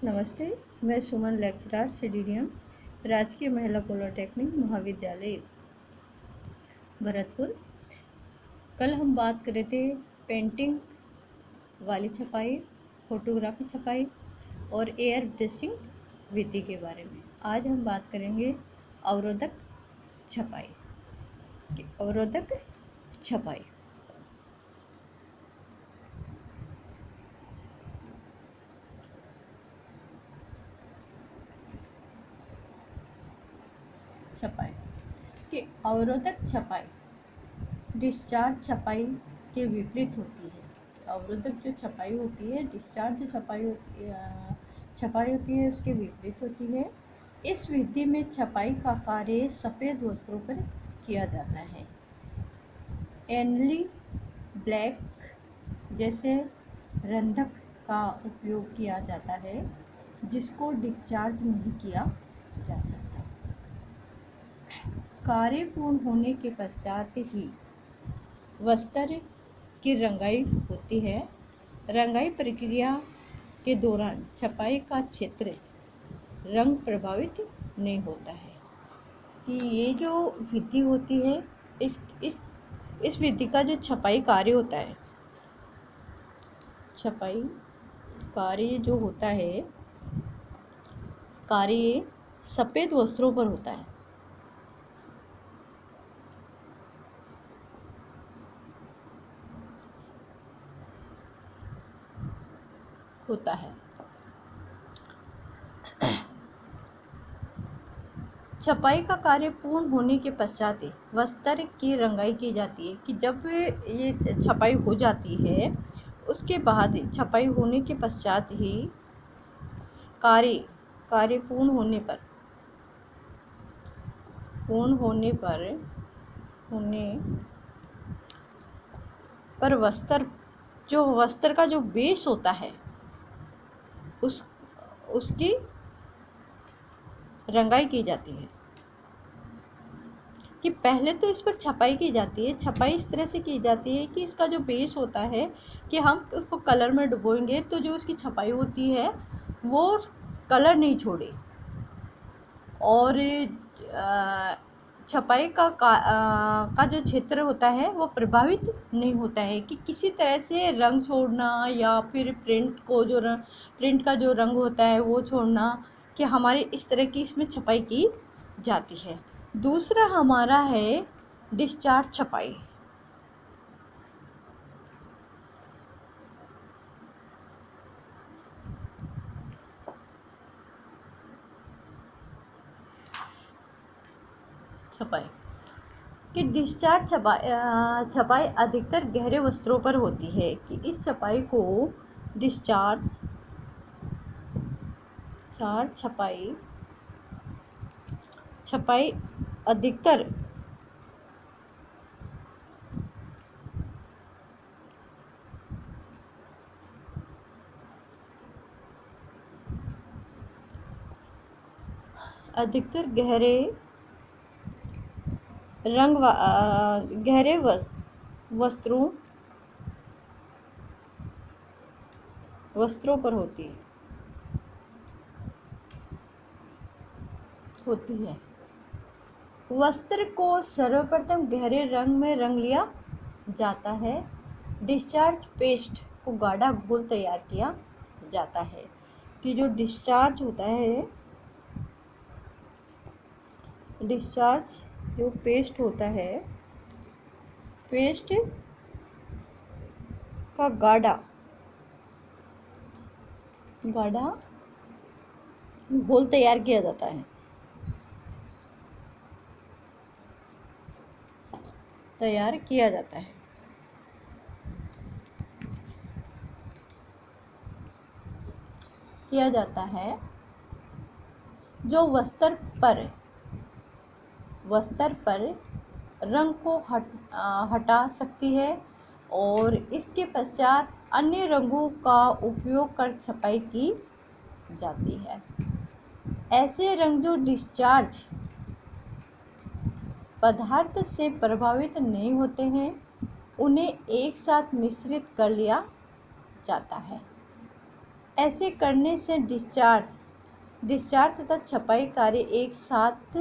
नमस्ते, मैं सुमन लेक्चरर सीडीडीएम राजकीय महिला पॉलिटेक्निक महाविद्यालय भरतपुर। कल हम बात कर रहे थे पेंटिंग वाली छपाई, फोटोग्राफी छपाई और एयर ब्रशिंग विधि के बारे में। आज हम बात करेंगे अवरोधक छपाई। अवरोधक छपाई छपाई कि अवरोधक छपाई डिस्चार्ज छपाई के विपरीत होती है। अवरोधक जो छपाई होती है, डिस्चार्ज जो छपाई होती है उसके विपरीत होती है। इस विधि में छपाई का कार्य सफ़ेद वस्त्रों पर किया जाता है। एनली ब्लैक जैसे रंधक का उपयोग किया जाता है जिसको डिस्चार्ज नहीं किया जा सकता। कार्य पूर्ण होने के पश्चात ही वस्त्र की रंगाई होती है। रंगाई प्रक्रिया के दौरान छपाई का क्षेत्र रंग प्रभावित नहीं होता है। कि ये जो विधि होती है, इस विधि का जो छपाई कार्य होता है, छपाई कार्य जो होता है, कार्य सफ़ेद वस्त्रों पर होता है। छपाई का कार्य पूर्ण होने के पश्चात ही वस्त्र की रंगाई की जाती है। कि जब ये छपाई हो जाती है उसके बाद छपाई होने के पश्चात ही कार्य पूर्ण होने पर वस्त्र का जो बेस होता है उसकी रंगाई की जाती है। कि पहले तो इस पर छपाई की जाती है। छपाई इस तरह से की जाती है कि इसका जो बेस होता है कि हम उसको कलर में डुबोएंगे तो जो उसकी छपाई होती है वो कलर नहीं छोड़े। और छपाई का जो क्षेत्र होता है वो प्रभावित नहीं होता है कि किसी तरह से रंग छोड़ना या फिर प्रिंट का जो रंग होता है वो छोड़ना, कि हमारी इस तरह की इसमें छपाई की जाती है। दूसरा हमारा है डिस्चार्ज छपाई। कि डिस्चार्ज छपाई अधिकतर गहरे वस्त्रों पर होती है। कि इस छपाई को डिस्चार्ज छपाई अधिकतर गहरे वस्त्रों पर होती है। वस्त्र को सर्वप्रथम गहरे रंग में रंग लिया जाता है। डिस्चार्ज पेस्ट को गाढ़ा घोल तैयार किया जाता है। कि जो डिस्चार्ज होता है, जो पेस्ट होता है, पेस्ट का गाढ़ा घोल तैयार किया जाता है। जो वस्त्र पर रंग को हटा सकती है और इसके पश्चात अन्य रंगों का उपयोग कर छपाई की जाती है। ऐसे रंग जो डिस्चार्ज पदार्थ से प्रभावित नहीं होते हैं उन्हें एक साथ मिश्रित कर लिया जाता है। ऐसे करने से डिस्चार्ज तथा छपाई कार्य एक साथ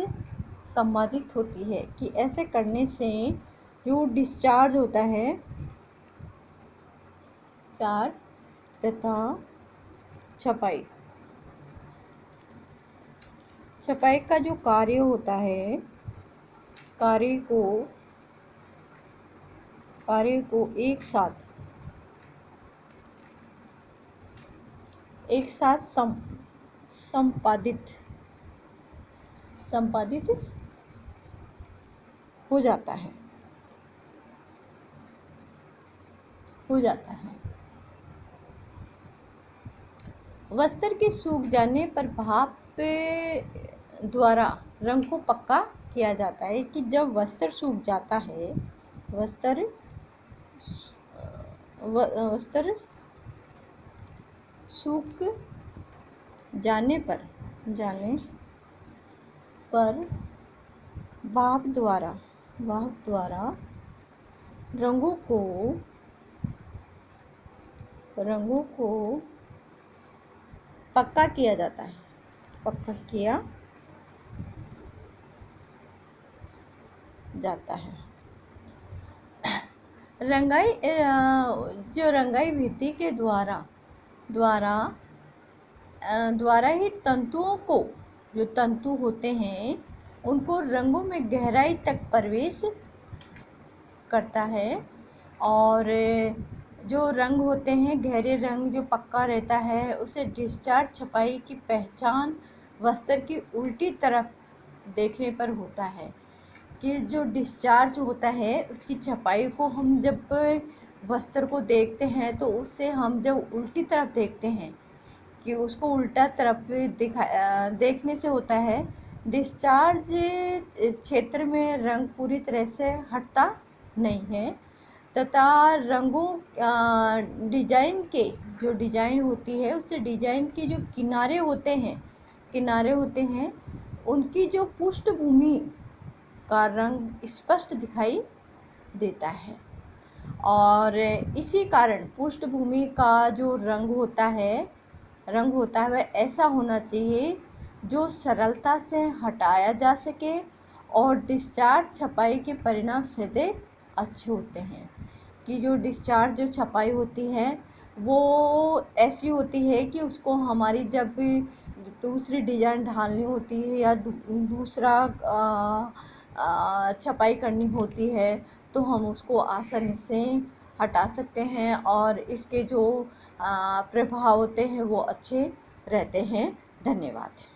संपादित होती है। कि ऐसे करने से जो डिस्चार्ज होता है, चार्ज तथा छपाई का जो कार्य होता है, कार्य को एक साथ संपादित हो जाता है। वस्त्र के सूख जाने पर भाप द्वारा रंग को पक्का किया जाता है। कि जब वस्त्र सूख जाता है, वस्त्र सूख जाने पर भाप द्वारा रंगों को पक्का किया जाता है। रंगाई विधि के द्वारा ही तंतुओं को, जो तंतु होते हैं, उनको रंगों में गहराई तक प्रवेश करता है। और जो रंग होते हैं, गहरे रंग जो पक्का रहता है, उसे डिस्चार्ज छपाई की पहचान वस्त्र की उल्टी तरफ देखने पर होता है। कि जो डिस्चार्ज होता है, उसकी छपाई को हम जब वस्त्र को देखते हैं, तो उससे हम जब उल्टी तरफ देखते हैं, कि उसको उल्टा तरफ देखने से होता है। डिस्चार्ज क्षेत्र में रंग पूरी तरह से हटता नहीं है, तथा रंगों डिजाइन के जो डिजाइन होती है, उससे डिजाइन के जो किनारे होते हैं, उनकी जो पृष्ठभूमि का रंग स्पष्ट दिखाई देता है। और इसी कारण पृष्ठभूमि का जो रंग होता है वह ऐसा होना चाहिए जो सरलता से हटाया जा सके, और डिस्चार्ज छपाई के परिणाम सीधे अच्छे होते हैं। कि जो डिस्चार्ज जो छपाई होती है, वो ऐसी होती है कि उसको हमारी जब भी दूसरी डिज़ाइन ढालनी होती है या दूसरा छपाई करनी होती है, तो हम उसको आसानी से हटा सकते हैं, और इसके जो प्रभाव होते हैं वो अच्छे रहते हैं। धन्यवाद।